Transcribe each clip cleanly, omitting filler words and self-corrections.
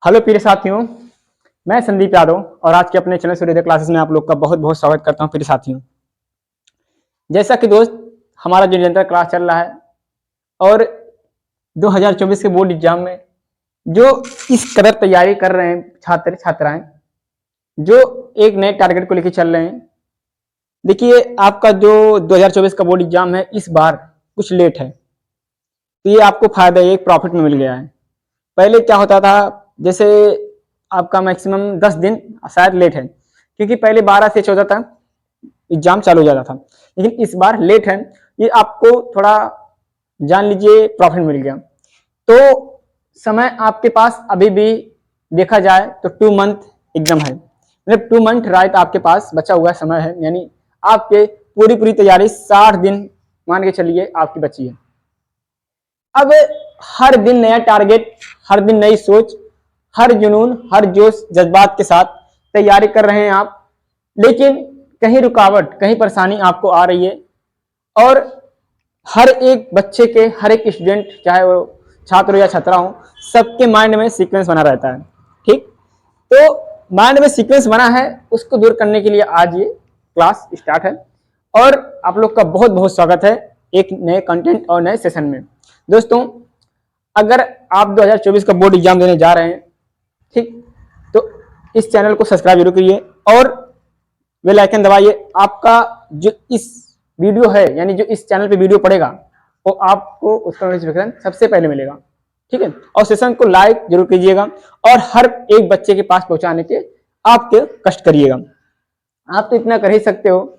Hello प्रिय साथियों, मैं संदीप यादव और आज के अपने चैनल सूर्योदय क्लासेस में आप लोग का बहुत बहुत स्वागत करता हूं। प्रिय साथियों, जैसा कि दोस्त हमारा जो निरंतर क्लास चल रहा है और 2024 के बोर्ड एग्जाम में जो इस कदर तैयारी कर रहे हैं छात्र छात्राएं, जो एक नए टारगेट को लेकर चल रहे हैं। देखिए, आपका जो 2024 का बोर्ड एग्जाम है इस बार कुछ लेट है, तो ये आपको फायदा, एक प्रॉफिट में मिल गया है। पहले क्या होता था, जैसे आपका मैक्सिमम 10 दिन शायद लेट है, क्योंकि पहले 12 से 14 तक एग्जाम चालू हो जाता था, लेकिन इस बार लेट है। ये आपको थोड़ा जान लीजिए प्रॉफिट मिल गया। तो समय आपके पास अभी भी देखा जाए तो 2 मंथ एग्जाम है, मतलब 2 मंथ राइट आपके पास बचा हुआ समय है, यानी आपके पूरी तैयारी 60 दिन मान के चलिए आपकी बची है। अब हर दिन नया टारगेट, हर दिन नई सोच, हर जुनून, हर जोश जज्बात के साथ तैयारी कर रहे हैं आप, लेकिन कहीं रुकावट, कहीं परेशानी आपको आ रही है। और हर एक बच्चे के, हर एक स्टूडेंट, चाहे वो छात्र हो या छात्रा हो, सबके माइंड में सीक्वेंस बना रहता है। ठीक, तो माइंड में सीक्वेंस बना है, उसको दूर करने के लिए आज ये क्लास स्टार्ट है और आप लोग का बहुत बहुत स्वागत है एक नए कंटेंट और नए सेशन में। दोस्तों, अगर आप 2024 का बोर्ड एग्जाम देने जा रहे हैं, ठीक, तो इस चैनल को सब्सक्राइब जरूर करिए और बेल आइकन दबाइए। आपका जो इस वीडियो है, यानी जो इस चैनल पे वीडियो पड़ेगा, वो आपको उसका नोटिफिकेशन सबसे पहले मिलेगा। ठीक है, और सेशन को लाइक जरूर कीजिएगा और हर एक बच्चे के पास पहुंचाने के आपके कष्ट करिएगा। आप तो इतना कर ही सकते हो।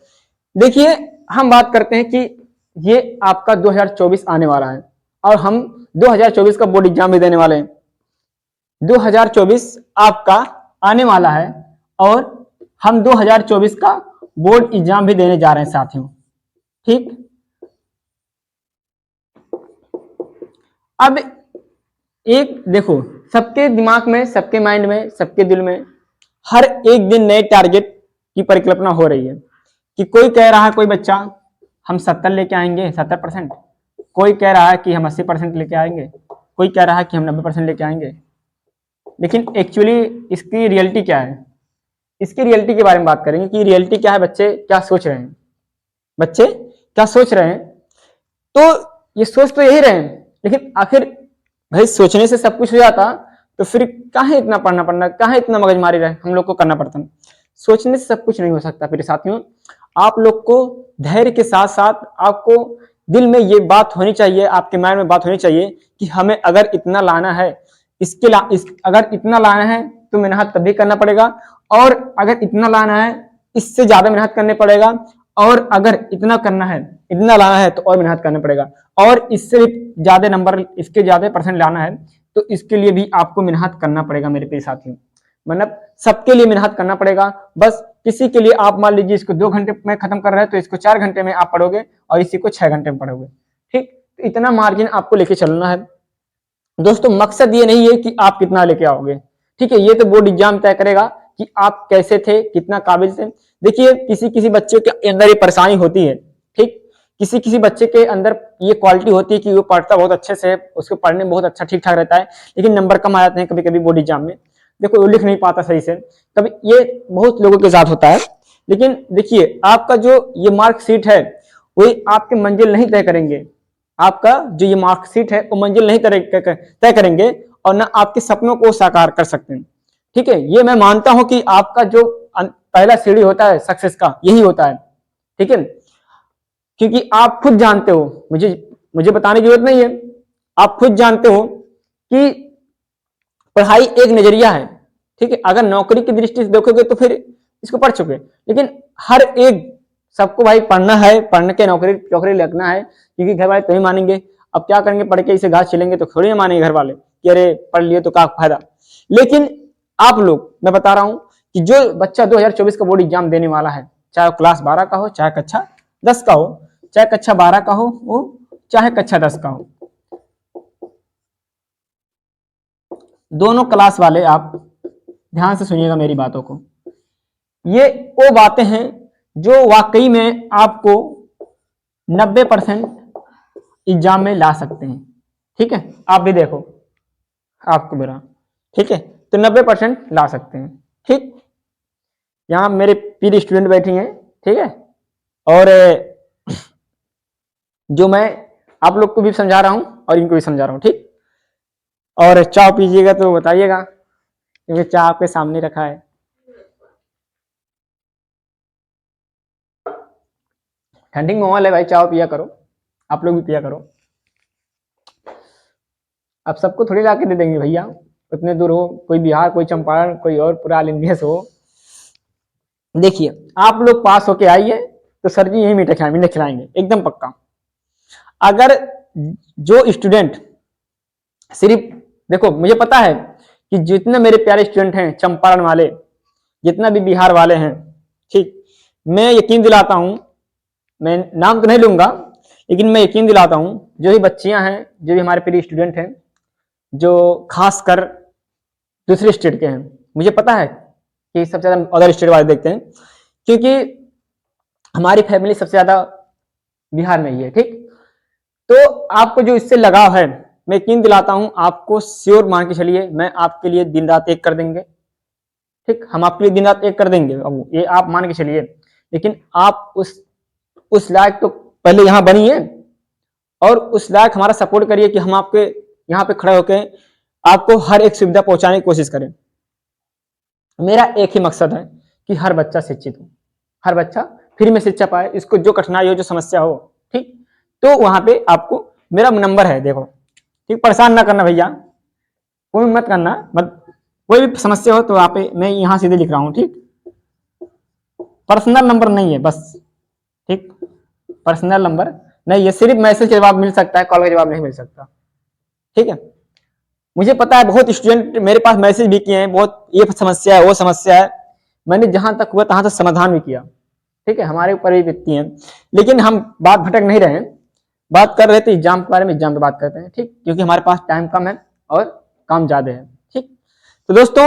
देखिए, हम बात करते हैं कि ये आपका 2024 आने वाला है और हम 2024 का बोर्ड एग्जाम भी देने वाले हैं। 2024 आपका आने वाला है और हम 2024 का बोर्ड एग्जाम भी देने जा रहे हैं साथियों। ठीक, अब एक देखो, सबके दिमाग में, सबके माइंड में, सबके दिल में हर एक दिन नए टारगेट की परिकल्पना हो रही है कि कोई कह रहा है, कोई बच्चा हम 70 लेके आएंगे, 70%। कोई कह रहा है कि हम 80% लेके आएंगे, कोई कह रहा है कि हम 90% लेके आएंगे। लेकिन एक्चुअली इसकी रियलिटी क्या है, इसकी रियलिटी के बारे में बात करेंगे कि रियलिटी क्या है, बच्चे क्या सोच रहे हैं, बच्चे क्या सोच रहे हैं। तो ये सोच तो यही रहे हैं, लेकिन आखिर भाई सोचने से सब कुछ हो जाता तो फिर काहे इतना पढ़ना, काहे इतना मगजमारी रहे हम लोग को करना पड़ता। सोचने से सब कुछ नहीं हो सकता। फिर साथियों, आप लोग को धैर्य के साथ साथ आपको दिल में ये बात होनी चाहिए, आपके माइंड में बात होनी चाहिए कि हमें अगर इतना लाना है, अगर इतना लाना है तो मेहनत तभी करना पड़ेगा, और अगर इतना लाना है इससे ज्यादा मेहनत करने पड़ेगा, और अगर इतना करना है, इतना लाना है तो और मेहनत करना पड़ेगा, और इससे ज्यादा नंबर, इसके ज्यादा परसेंट लाना है तो इसके लिए भी आपको मेहनत करना पड़ेगा मेरे प्रिय साथियों। मतलब सबके लिए मेहनत करना पड़ेगा। बस किसी के लिए आप मान लीजिए इसको 2 घंटे में खत्म कर रहे हैं तो इसको 4 घंटे में आप पढ़ोगे और इसी को 6 घंटे में पढ़ोगे। ठीक, तो इतना मार्जिन आपको लेके चलना है दोस्तों। मकसद ये नहीं है कि आप कितना लेके आओगे, ठीक है, ये तो बोर्ड एग्जाम तय करेगा कि आप कैसे थे, कितना काबिल थे। देखिए, किसी किसी बच्चे के अंदर ये परेशानी होती है, ठीक, किसी किसी बच्चे के अंदर ये क्वालिटी होती है कि वो पढ़ता बहुत अच्छे से, उसको पढ़ने में बहुत अच्छा ठीक ठाक रहता है, लेकिन नंबर कम आ जाते हैं कभी कभी बोर्ड एग्जाम में। देखो, वो लिख नहीं पाता सही से, कभी ये बहुत लोगों के साथ होता है। लेकिन देखिए, आपका जो ये मार्कशीट है वही आपके मंजिल नहीं तय करेंगे। आपका जो ये मार्कशीट है वो मंजिल नहीं तय करेंगे और ना आपके सपनों को साकार कर सकते हैं। ठीक है, ये मैं मानता हूं कि आपका जो पहला सीढ़ी होता है सक्सेस का, यही होता है। ठीक है, क्योंकि आप खुद जानते हो, मुझे बताने की जरूरत नहीं है, आप खुद जानते हो कि पढ़ाई एक नजरिया है। ठीक है, अगर नौकरी की दृष्टि से देखोगे तो फिर इसको पढ़ चुके, लेकिन हर एक सबको भाई पढ़ना है, पढ़ने के नौकरी लगना है, क्योंकि घर वाले तभी मानेंगे। अब क्या करेंगे, पढ़ के इसे घास छिलेंगे तो थोड़ी ना मानेंगे घर वाले कि अरे पढ़ लिए तो क्या फायदा। लेकिन आप लोग, मैं बता रहा हूं कि जो बच्चा 2024 का बोर्ड एग्जाम देने वाला है, चाहे क्लास 12 का हो, चाहे कक्षा 10 का हो, चाहे कक्षा 12 का हो, चाहे कक्षा 10 का हो, दोनों क्लास वाले आप ध्यान से सुनिएगा मेरी बातों को। ये वो बातें हैं जो वाकई में आपको 90% एग्जाम में ला सकते हैं। ठीक है, आप भी देखो, आपको मेरा, ठीक है, तो 90% ला सकते हैं। ठीक, यहाँ मेरे पीर स्टूडेंट बैठे हैं, ठीक है, और जो मैं आप लोग को भी समझा रहा हूँ और इनको भी समझा रहा हूँ। ठीक, और चाय पीजिएगा तो बताइएगा, क्योंकि चाय आपके सामने रखा है। ठंडी माहौल है भाई, चाय पिया करो, आप लोग भी पिया करो। अब सबको थोड़ी ला के दे देंगे भैया, उतने दूर हो, कोई बिहार, कोई चंपारण, कोई और पूरा ऑल इंडिया से हो। देखिए आप लोग पास होके आइए तो सर जी यही मीठे खिलाएंगे एकदम पक्का। अगर जो स्टूडेंट सिर्फ देखो, मुझे पता है कि जितने मेरे प्यारे स्टूडेंट हैं चंपारण वाले, जितना भी बिहार वाले हैं, ठीक, मैं यकीन दिलाता हूं, मैं नाम तो नहीं लूंगा, लेकिन मैं यकीन दिलाता हूं, जो भी बच्चियां हैं, जो भी हमारे प्रिय स्टूडेंट हैं, जो खासकर दूसरे स्टेट के हैं, मुझे पता है कि सबसे ज्यादा अदर स्टेट वाले देखते हैं, क्योंकि हमारी फैमिली सबसे ज्यादा बिहार में ही है। ठीक, तो आपको जो इससे लगाव है, मैं यकीन दिलाता हूं, आपको श्योर मान के चलिए, मैं आपके लिए दिन रात एक कर देंगे। ठीक, हम आपके लिए दिन रात एक कर देंगे बाबू, ये आप मान के चलिए। लेकिन आप उस लायक तो पहले यहाँ बनिए, और उस लायक हमारा सपोर्ट करिए कि हम आपके यहाँ पे खड़े होकर आपको हर एक सुविधा पहुंचाने की कोशिश करें। मेरा एक ही मकसद है कि हर बच्चा शिक्षित हो, हर बच्चा फ्री में शिक्षा पाए, इसको जो कठिनाई हो, जो समस्या हो, ठीक, तो वहां पे आपको मेरा नंबर है, देखो, ठीक, परेशान ना करना भैया, कोई मत करना, मत, कोई भी समस्या हो तो आप, मैं यहाँ सीधे लिख रहा हूँ। ठीक, पर्सनल नंबर नहीं है बस, ठीक, पर्सनल नंबर नहीं है, सिर्फ मैसेज का जवाब मिल सकता है, कॉल का जवाब नहीं मिल सकता। ठीक है, मुझे पता है बहुत स्टूडेंट मेरे पास मैसेज भी किए हैं, बहुत ये समस्या है, वो समस्या है, मैंने जहां तक हुआ तहां तक समाधान भी किया। ठीक है, हमारे ऊपर भी बीतती हैं, लेकिन हम बात भटक नहीं रहे हैं, बात कर रहे थे एग्जाम के बारे में, एग्जाम की बात करते हैं। ठीक, क्योंकि हमारे पास टाइम कम है और काम ज्यादा है। ठीक, तो दोस्तों,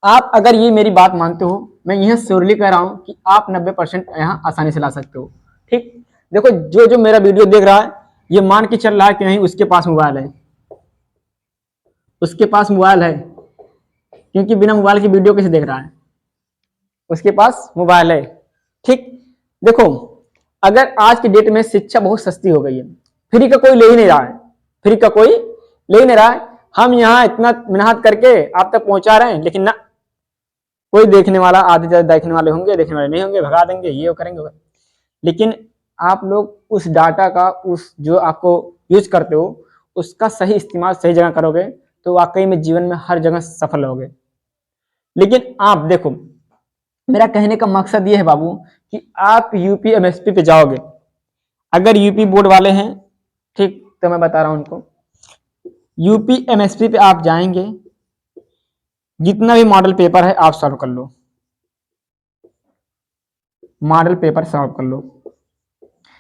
आप अगर ये मेरी बात मानते हो, मैं यह श्योरली कह रहा हूं कि आप 90% यहाँ आसानी से ला सकते हो। ठीक, देखो, जो जो मेरा वीडियो देख रहा है, ये मान के चल रहा है कि नहीं उसके पास मोबाइल है, उसके पास मोबाइल है, क्योंकि बिना मोबाइल की वीडियो कैसे देख रहा है, उसके पास मोबाइल है। ठीक, देखो, अगर आज की डेट में शिक्षा बहुत सस्ती हो गई है, फ्री का कोई ले ही नहीं रहा है, फ्री का कोई ले ही नहीं रहा है, हम यहाँ इतना मेहनत करके आप तक पहुंचा रहे हैं, लेकिन ना कोई देखने वाला, आधे ज्यादा देखने वाले होंगे, देखने वाले नहीं होंगे, भगा देंगे, ये करेंगे। लेकिन आप लोग उस डाटा का, उस जो आपको यूज करते हो, उसका सही इस्तेमाल सही जगह करोगे तो वाकई में जीवन में हर जगह सफल होगे। लेकिन आप देखो, मेरा कहने का मकसद ये है बाबू कि आप यूपी एमएसपी पे जाओगे, अगर यूपी बोर्ड वाले हैं, ठीक, तो मैं बता रहा हूं उनको, यूपी एमएसपी पे आप जाएंगे, जितना भी मॉडल पेपर है आप सॉल्व कर लो, मॉडल पेपर सॉल्व कर लो,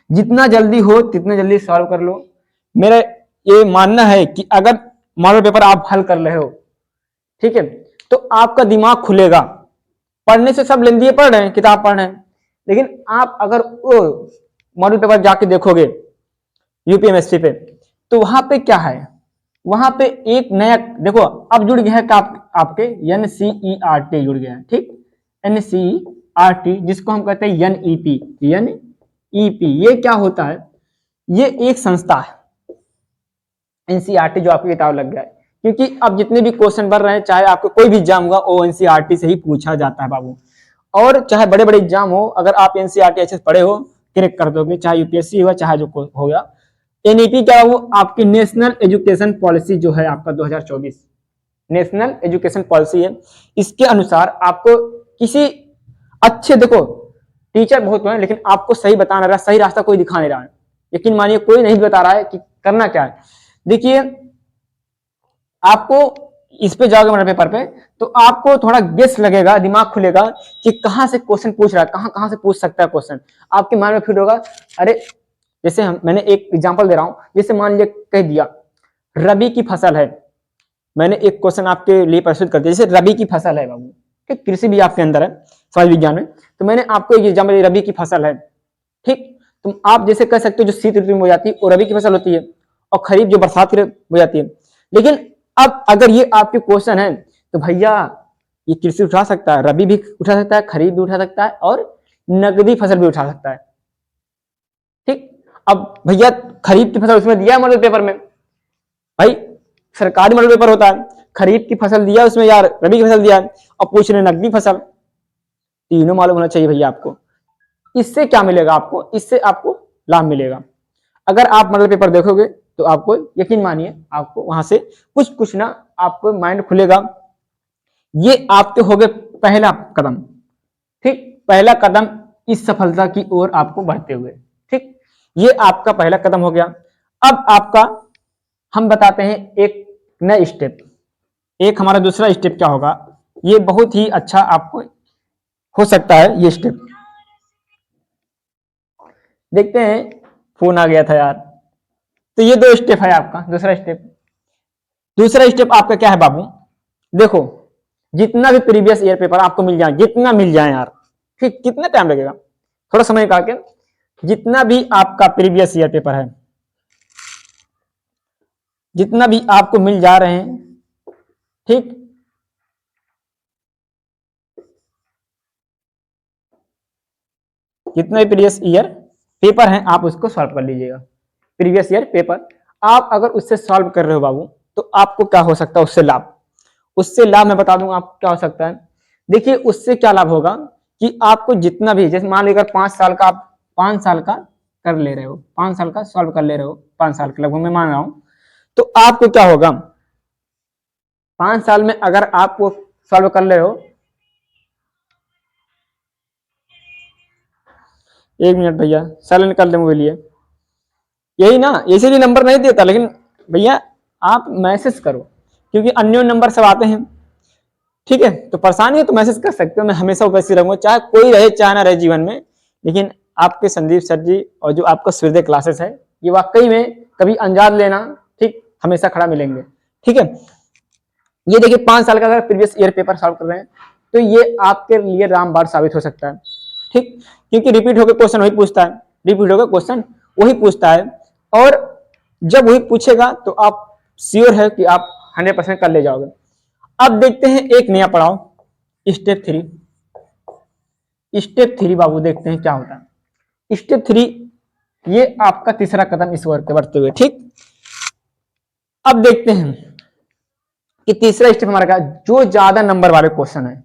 जितना जल्दी हो तितना जल्दी सॉल्व कर लो। मेरा ये मानना है कि अगर मॉडल पेपर आप हल कर रहे हो, ठीक है, तो आपका दिमाग खुलेगा। पढ़ने से सब लेंदी पढ़ रहे हैं, किताब पढ़ रहे हैं, लेकिन आप अगर वो मॉडल पेपर जाके देखोगे यूपीएमएससी पे, तो वहां पे क्या है, वहां पे एक नया, देखो अब जुड़ गया है आपके NCERT जुड़ गया है। ठीक, NCERT, जिसको हम कहते हैं NEP। ये क्या होता है, ये एक संस्था है। NCERT जो आपकी किताब लग गया है, क्योंकि अब जितने भी क्वेश्चन बन रहे हैं, चाहे आपको कोई भी एग्जाम होगा, वो NCERT से ही पूछा जाता है बाबू। और चाहे बड़े बड़े एग्जाम हो, अगर आप NCERT अच्छे से पढ़े हो, क्रैक कर दोगे, चाहे यूपीएससी हुआ, चाहे जो होगा। NEP क्या, वो आपकी नेशनल एजुकेशन पॉलिसी जो है आपका 2024 नेशनल एजुकेशन पॉलिसी है। इसके अनुसार आपको किसी अच्छे, देखो टीचर बहुत हैं, लेकिन आपको सही बता नहीं रहा, सही रास्ता कोई दिखा नहीं रहा है, यकीन मानिए कोई नहीं बता रहा है कि करना क्या है। देखिए, आपको इस पे जाओगे मॉडल पेपर पे, तो आपको थोड़ा गेस लगेगा, दिमाग खुलेगा कि कहां से क्वेश्चन पूछ रहा है, कहां कहां से पूछ सकता है क्वेश्चन, आपके माइंड में फिट होगा। अरे जैसे मैंने एक एग्जांपल दे रहा हूं, जैसे मान लिया कह दिया रबी की फसल है, मैंने एक क्वेश्चन आपके लिए प्रस्तुत कर दिया, जैसे रबी की फसल है बाबू, ठीक, कृषि भी आपके अंदर है, समाज विज्ञान में, तो मैंने आपको एक एग्जाम्पल, रबी की फसल है। ठीक, तो आप जैसे कह सकते हो जो शीत ऋतु में हो जाती है वो रबी की फसल होती है, और खरीफ जो बरसात की हो जाती है। लेकिन अब अगर ये आपके क्वेश्चन है तो भैया ये कृषि उठा सकता है, रबी भी उठा सकता है, खरीफ भी उठा सकता है और नकदी फसल भी उठा सकता है। ठीक, अब भैया खरीफ की फसल उसमें दिया है मॉडल पेपर में, भाई सरकारी मॉडल पेपर होता है, खरीफ की फसल दिया उसमें यार, रबी की फसल दिया है, और पूछ रहे नकदी फसल, तीनों मालूम होना चाहिए भैया आपको। इससे क्या मिलेगा आपको, इससे आपको लाभ मिलेगा। अगर आप मॉडल पेपर देखोगे तो आपको यकीन मानिए आपको वहां से कुछ कुछ ना आपको माइंड खुलेगा। ये आपके हो गए पहला कदम। ठीक, पहला कदम इस सफलता की ओर आपको बढ़ते हुए। ठीक, ये आपका पहला कदम हो गया। अब आपका हम बताते हैं एक नया स्टेप। एक हमारा दूसरा स्टेप क्या होगा, ये बहुत ही अच्छा आपको हो सकता है ये स्टेप। देखते हैं, फोन आ गया था यार। तो ये दो स्टेप है आपका दूसरा स्टेप। दूसरा स्टेप आपका क्या है बाबू, देखो जितना भी प्रीवियस ईयर पेपर आपको मिल जाए, जितना मिल जाए यार, ठीक, कितना टाइम लगेगा, थोड़ा समय निकाल के, जितना भी आपका प्रीवियस ईयर पेपर है, जितना भी आपको मिल जा रहे हैं, ठीक, जितने प्रीवियस ईयर पेपर हैं आप उसको सॉल्व कर लीजिएगा। प्रीवियस ईयर पेपर आप अगर उससे सॉल्व कर रहे हो बाबू, तो आपको क्या हो सकता है उससे लाभ, उससे लाभ मैं बता दूंगा आपको क्या हो सकता है। देखिए उससे क्या लाभ होगा कि आपको जितना भी, जैसे मान लीजिए 5 साल का आप 5 साल का कर ले रहे हो, 5 साल का सॉल्व कर ले रहे हो, 5 साल के लगभग मैं मान रहा हूं, तो आपको क्या होगा 5 साल में अगर आप वो सॉल्व कर ले रहे हो, 1 मिनट भैया साइलेंट कर दे मेरे लिए, यही ना, इसीलिए नंबर नहीं देता, लेकिन भैया आप मैसेज करो क्योंकि अन्य नंबर सब आते हैं। ठीक है, तो परेशानी है तो मैसेज कर सकते हो, मैं हमेशा उपस्थित रहूंगा, चाहे कोई रहे चाहे ना रहे जीवन में। लेकिन आपके संदीप सर जी और जो आपका सूर्योदय क्लासेस है, ये वाकई में कभी अंजाद लेना, ठीक, हमेशा खड़ा मिलेंगे। ठीक है, ये देखिए 5 साल का अगर प्रीवियस ईयर पेपर सॉल्व कर रहे हैं तो ये आपके लिए रामबाण साबित हो सकता है। ठीक, क्योंकि रिपीट होकर क्वेश्चन वही पूछता है, रिपीट होकर क्वेश्चन वही पूछता है, और जब वही पूछेगा तो आप श्योर है कि आप 100% कर ले जाओगे। अब देखते हैं एक नया पड़ाव, स्टेप 3। स्टेप 3 बाबू देखते हैं क्या होता है। स्टेप 3 ये आपका तीसरा कदम इस ओर के बढ़ते हुए। ठीक, अब देखते हैं कि तीसरा स्टेप हमारा क्या, जो ज्यादा नंबर वाले क्वेश्चन है,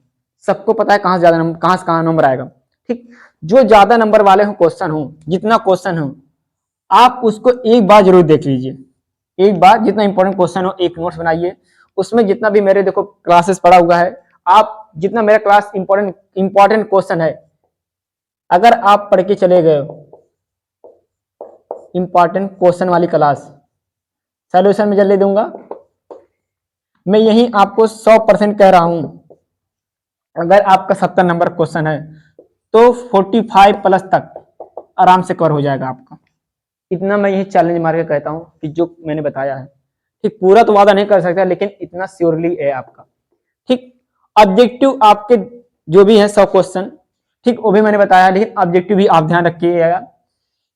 सबको पता है कहां से ज्यादा नंबर, कहां से कहां नंबर आएगा। ठीक, जो ज्यादा नंबर वाले हो क्वेश्चन हो, जितना क्वेश्चन हो आप उसको एक बार जरूर देख लीजिए। एक बार जितना इंपॉर्टेंट क्वेश्चन हो एक नोट्स बनाइए, उसमें जितना भी मेरे देखो क्लासेस पढ़ा हुआ है, आप जितना मेरा क्लास इंपॉर्टेंट क्वेश्चन है अगर आप पढ़ के चले गए इंपॉर्टेंट क्वेश्चन वाली क्लास, सॉल्यूशन में जल्दी दूंगा, मैं यही आपको 100% कह रहा हूं। अगर आपका 70 नंबर क्वेश्चन है तो 45 प्लस तक आराम से कवर हो जाएगा आपका। इतना मैं यही चैलेंज मार के कहता हूं कि जो मैंने बताया है, ठीक, पूरा तो वादा नहीं कर सकता लेकिन इतना श्योरली है आपका। ठीक, ऑब्जेक्टिव आपके जो भी है 100 क्वेश्चन, ठीक, वो भी मैंने बताया, लेकिन ऑब्जेक्टिव भी आप ध्यान रखिएगा।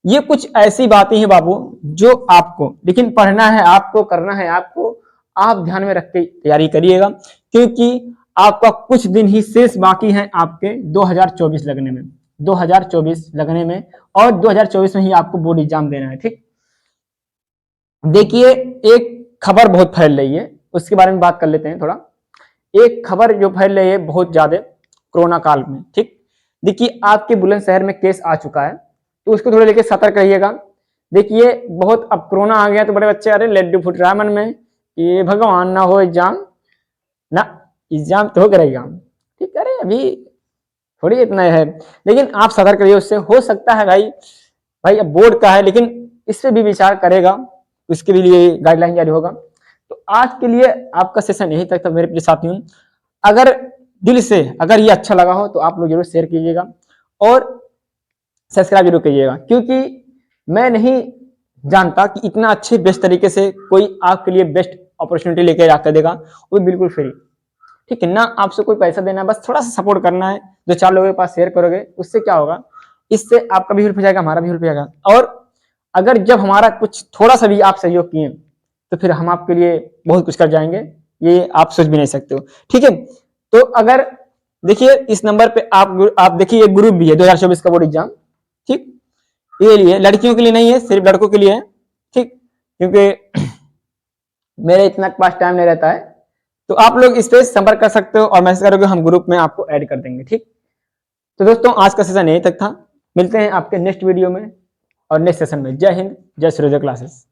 ये कुछ ऐसी बातें हैं बाबू जो आपको लेकिन पढ़ना है, आपको करना है, आपको आप ध्यान में रख के तैयारी करिएगा, क्योंकि आपका कुछ दिन ही शेष बाकी है आपके 2024 लगने में, 2024 लगने में, और 2024 में ही आपको बोर्ड एग्जाम देना है। ठीक, देखिए एक खबर बहुत फैल रही है, उसके बारे में बात कर लेते हैं थोड़ा। एक खबर जो फैल रही है बहुत ज्यादा कोरोना काल में। ठीक, देखिए आपके बुलंदशहर में केस आ चुका है, तो उसको थोड़ा लेके सतर्क रहिएगा। देखिए बहुत अब कोरोना आ गया तो बड़े बच्चे अरे लड्डू फुट रहा है मन में, ये भगवान ना हो एग्जाम, ना एग्जाम तो करेगा। ठीक, अरे अभी थोड़ी इतना है, लेकिन आप सतर्क रहिए, उससे हो सकता है भाई, भाई अब बोर्ड का है लेकिन इस पे भी विचार करेगा, उसके भी लिए गाइडलाइन जारी होगा। तो आज के लिए आपका सेशन यही तक था मेरे प्रिय साथियों। अगर दिल से अगर ये अच्छा लगा हो तो आप लोग जरूर शेयर कीजिएगा और सब्सक्राइब जरूर कीजिएगा, क्योंकि मैं नहीं जानता कि इतना अच्छे बेस्ट तरीके से कोई आपके लिए बेस्ट अपॉर्चुनिटी लेकर आकर देगा, वो बिल्कुल फ्री। ठीक है ना, आपसे कोई पैसा देना है, बस थोड़ा सा सपोर्ट करना है, 2-4 लोगों के पास शेयर करोगे, उससे क्या होगा, इससे आपका भी हेल्प हो जाएगा, हमारा भी हेल्प हो जाएगा। और अगर जब हमारा कुछ थोड़ा सा भी आप सहयोग किए तो फिर हम आपके लिए बहुत कुछ कर जाएंगे। ये आप सोच भी नहीं सकते हो। ठीक है, तो अगर देखिए इस नंबर पे आप देखिए एक ग्रुप भी है 2024 का बोर्ड एग्जाम। ठीक, ये लिए लड़कियों के लिए नहीं है, सिर्फ लड़कों के लिए है। ठीक, क्योंकि मेरे इतना पास टाइम नहीं रहता है, तो आप लोग इस पे संपर्क कर सकते हो और मैसेज करोगे, हम ग्रुप में आपको ऐड कर देंगे। ठीक, तो दोस्तों आज का सेशन यही तक था, मिलते हैं आपके नेक्स्ट वीडियो में और नेक्स्ट सेशन में। जय हिंद, जय सूर्योदय क्लासेस।